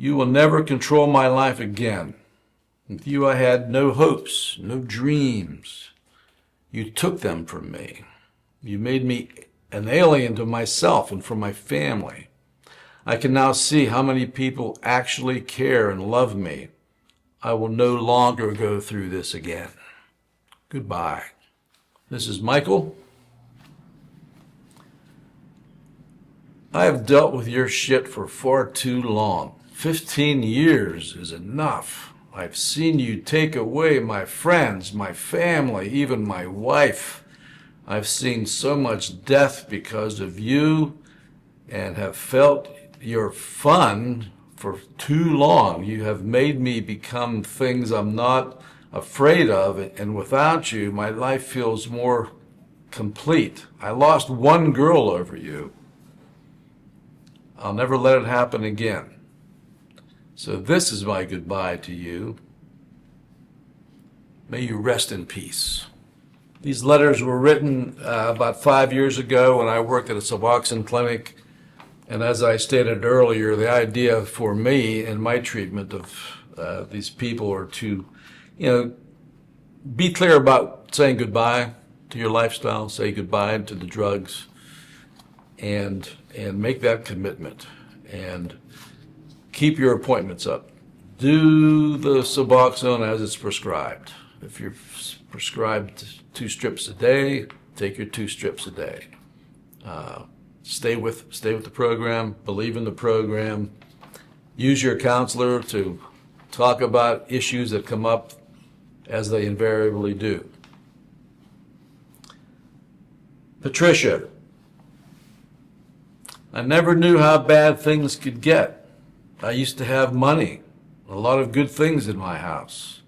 You will never control my life again. With you I had no hopes, no dreams. You took them from me. You made me an alien to myself and from my family. I can now see how many people actually care and love me. I will no longer go through this again. Goodbye. This is Michael. I have dealt with your shit for far too long. 15 years is enough. I've seen you take away my friends, my family, even my wife. I've seen so much death because of you and have felt your fun for too long. You have made me become things I'm not afraid of, and without you, my life feels more complete. I lost one girl over you. I'll never let it happen again. So this is my goodbye to you. May you rest in peace. These letters were written about 5 years ago when I worked at a Suboxone clinic. And as I stated earlier, the idea for me and my treatment of these people are to, be clear about saying goodbye to your lifestyle, say goodbye to the drugs, and make that commitment. And keep your appointments up. Do the Suboxone as it's prescribed. If you're prescribed 2 strips a day, take your 2 strips a day. Stay with the program, believe in the program. Use your counselor to talk about issues that come up as they invariably do. Patricia, I never knew how bad things could get. I used to have money, a lot of good things in my house.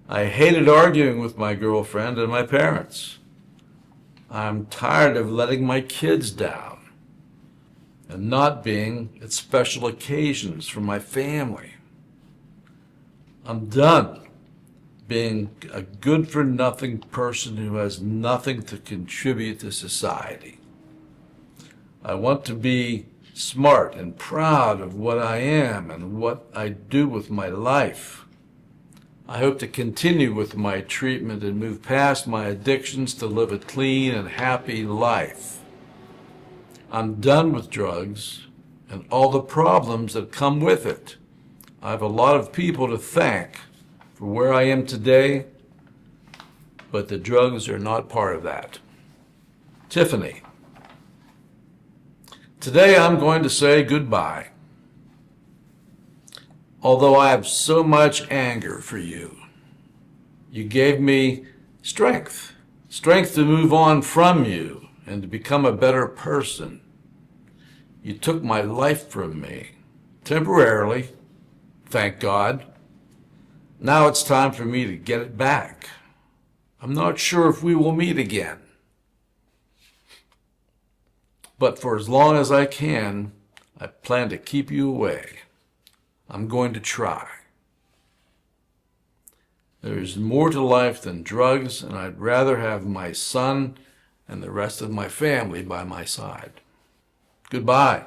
I hated arguing with my girlfriend and my parents. I'm tired of letting my kids down and not being at special occasions for my family. I'm done being a good-for-nothing person who has nothing to contribute to society. I want to be smart and proud of what I am and what I do with my life. I hope to continue with my treatment and move past my addictions to live a clean and happy life. I'm done with drugs and all the problems that come with it. I have a lot of people to thank for where I am today, but the drugs are not part of that. Tiffany, today I'm going to say goodbye. Although I have so much anger for you, you gave me strength to move on from you and to become a better person. You took my life from me, temporarily, thank God. Now it's time for me to get it back. I'm not sure if we will meet again. But for as long as I can, I plan to keep you away. I'm going to try. There is more to life than drugs, and I'd rather have my son and the rest of my family by my side. Goodbye.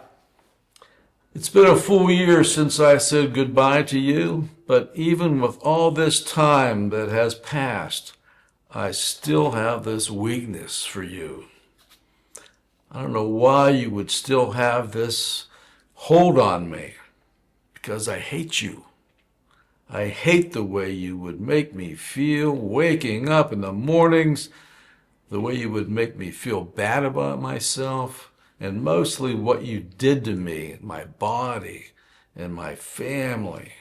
It's been a full year since I said goodbye to you, but even with all this time that has passed, I still have this weakness for you. I don't know why you would still have this hold on me, because I hate you. I hate the way you would make me feel waking up in the mornings, the way you would make me feel bad about myself, and mostly what you did to me, my body, and my family.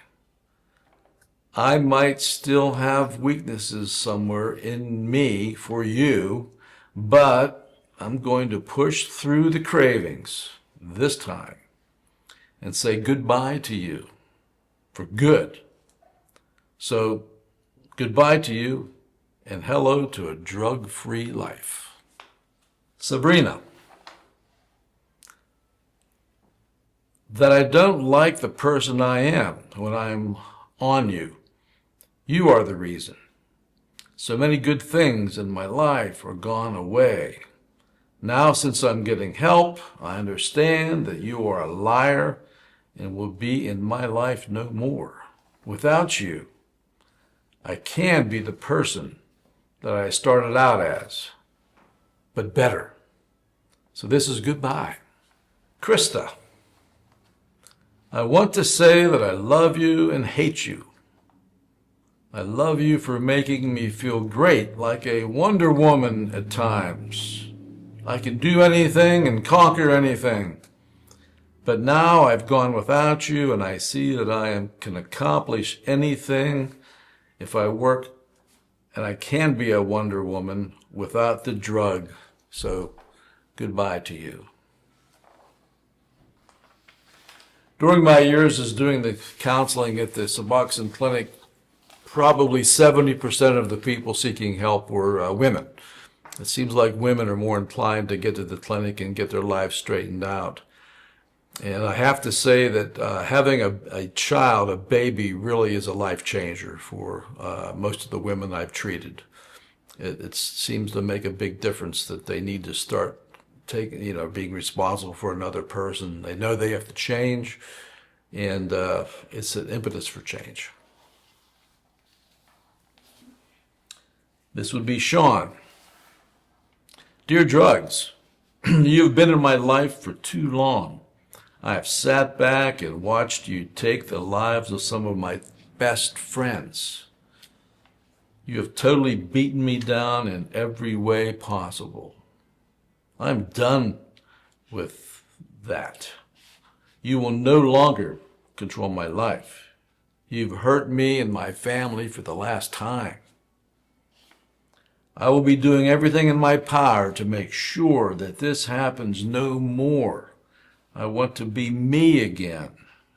I might still have weaknesses somewhere in me for you, but I'm going to push through the cravings this time and say goodbye to you for good. So, goodbye to you and hello to a drug-free life. Sabrina, that I don't like the person I am when I'm on you. You are the reason. So many good things in my life are gone away. Now, since I'm getting help, I understand that you are a liar and will be in my life no more. Without you, I can be the person that I started out as, but better. So this is goodbye. Krista, I want to say that I love you and hate you. I love you for making me feel great, like a Wonder Woman at times. I can do anything and conquer anything. But now I've gone without you, and I see that can accomplish anything if I work, and I can be a Wonder Woman without the drug. So goodbye to you. During my years as doing the counseling at the Suboxone Clinic, probably 70% of the people seeking help were women. It seems like women are more inclined to get to the clinic and get their lives straightened out. And I have to say that having a child, a baby, really is a life changer for most of the women I've treated. It seems to make a big difference that they need to start being responsible for another person. They know they have to change, and it's an impetus for change. This would be Sean. Dear drugs, you've been in my life for too long. I have sat back and watched you take the lives of some of my best friends. You have totally beaten me down in every way possible. I'm done with that. You will no longer control my life. You've hurt me and my family for the last time. I will be doing everything in my power to make sure that this happens no more. I want to be me again,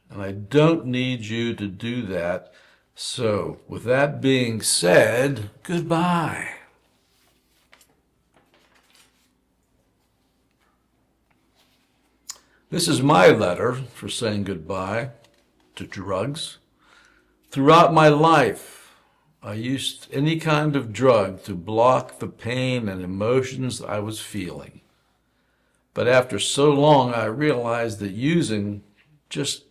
and I don't need you to do that. So, with that being said, goodbye. This is my letter for saying goodbye to drugs. Throughout my life, I used any kind of drug to block the pain and emotions I was feeling. But after so long, I realized that using just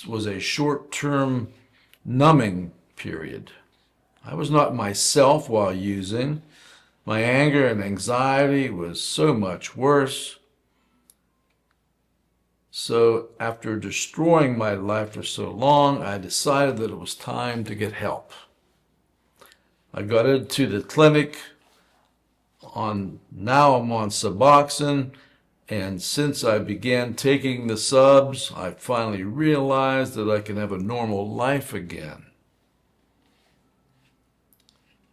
was a short-term numbing period. I was not myself while using. My anger and anxiety was so much worse. So after destroying my life for so long, I decided that it was time to get help. I got into the clinic. Now I'm on Suboxone, and since I began taking the subs, I finally realized that I can have a normal life again.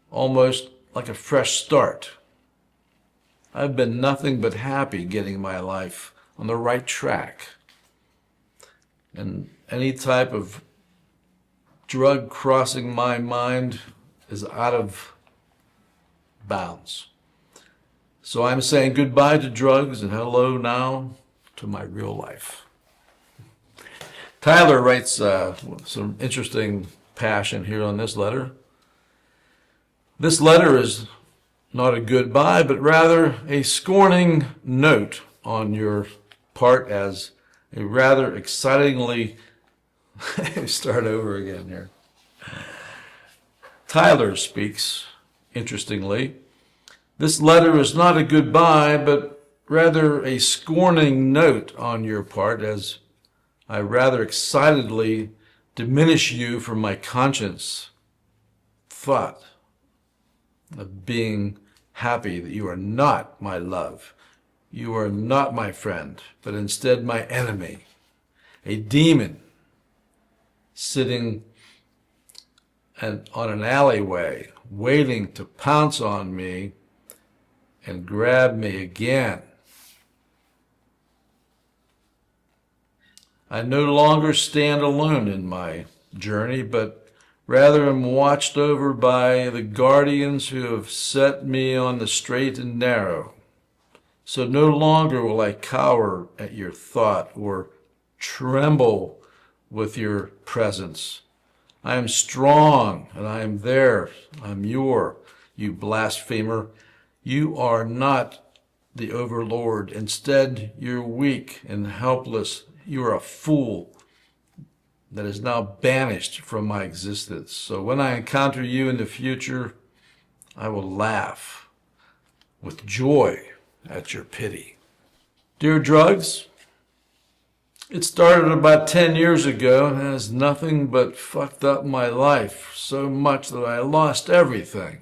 Almost like a fresh start. I've been nothing but happy getting my life on the right track. And any type of drug crossing my mind is out of bounds. So I'm saying goodbye to drugs and hello now to my real life. Tyler writes some interesting passion here on this letter. This letter is not a goodbye, but rather a scorning note on your part as a rather excitingly, start over again here. Tyler speaks, interestingly. This letter is not a goodbye, but rather a scorning note on your part as I rather excitedly diminish you from my conscience thought of being happy that you are not my love. You are not my friend, but instead my enemy, a demon sitting on an alleyway, waiting to pounce on me and grab me again. I no longer stand alone in my journey, but rather am watched over by the guardians who have set me on the straight and narrow. So no longer will I cower at your thought or tremble with your presence. I am strong and I am there. I'm you blasphemer. You are not the overlord. Instead, you're weak and helpless. You are a fool that is now banished from my existence. So when I encounter you in the future, I will laugh with joy at your pity. Dear drugs, it started about 10 years ago and has nothing but fucked up my life so much that I lost everything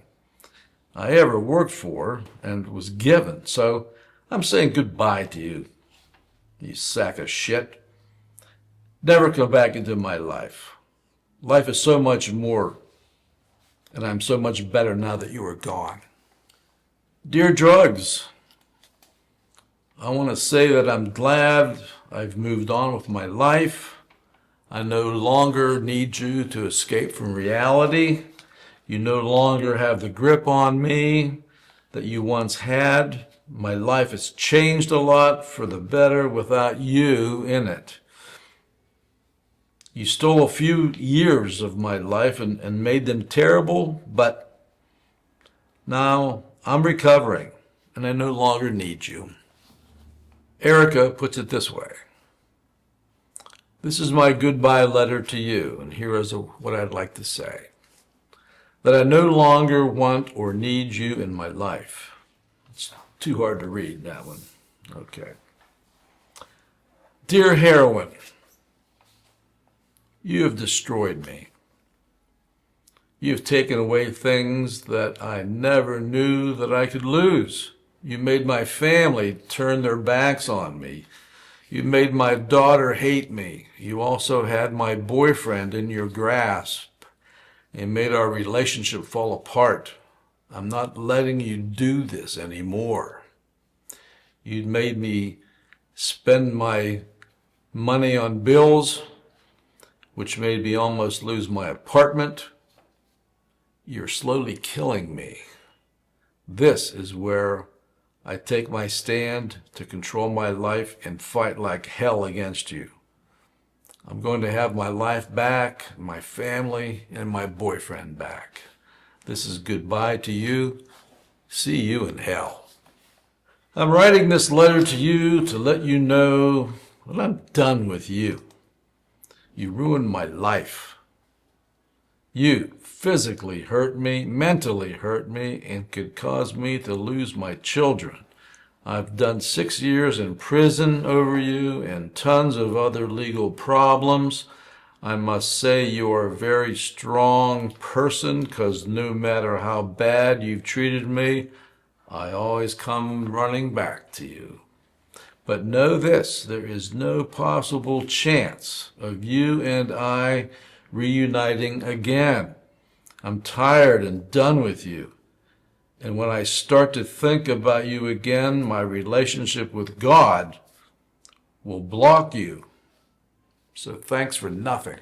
I ever worked for and was given. So I'm saying goodbye to you, you sack of shit. Never come back into my life. Life is so much more, and I'm so much better now that you are gone. Dear drugs, I want to say that I'm glad I've moved on with my life. I no longer need you to escape from reality. You no longer have the grip on me that you once had. My life has changed a lot for the better without you in it. You stole a few years of my life and made them terrible, but now I'm recovering and I no longer need you. Erica puts it this way. This is my goodbye letter to you, and here is what I'd like to say. That I no longer want or need you in my life. It's too hard to read, that one. Okay. Dear heroin, you have destroyed me. You have taken away things that I never knew that I could lose. You made my family turn their backs on me. You made my daughter hate me. You also had my boyfriend in your grasp and made our relationship fall apart. I'm not letting you do this anymore. You'd made me spend my money on bills, which made me almost lose my apartment. You're slowly killing me. This is where I take my stand to control my life and fight like hell against you. I'm going to have my life back, my family, and my boyfriend back. This is goodbye to you. See you in hell. I'm writing this letter to you to let you know that I'm done with you. You ruined my life. You physically hurt me, mentally hurt me, and could cause me to lose my children. I've done 6 years in prison over you and tons of other legal problems. I must say you are a very strong person, because no matter how bad you've treated me, I always come running back to you. But know this, there is no possible chance of you and I reuniting again. I'm tired and done with you. And when I start to think about you again, my relationship with God will block you. So thanks for nothing.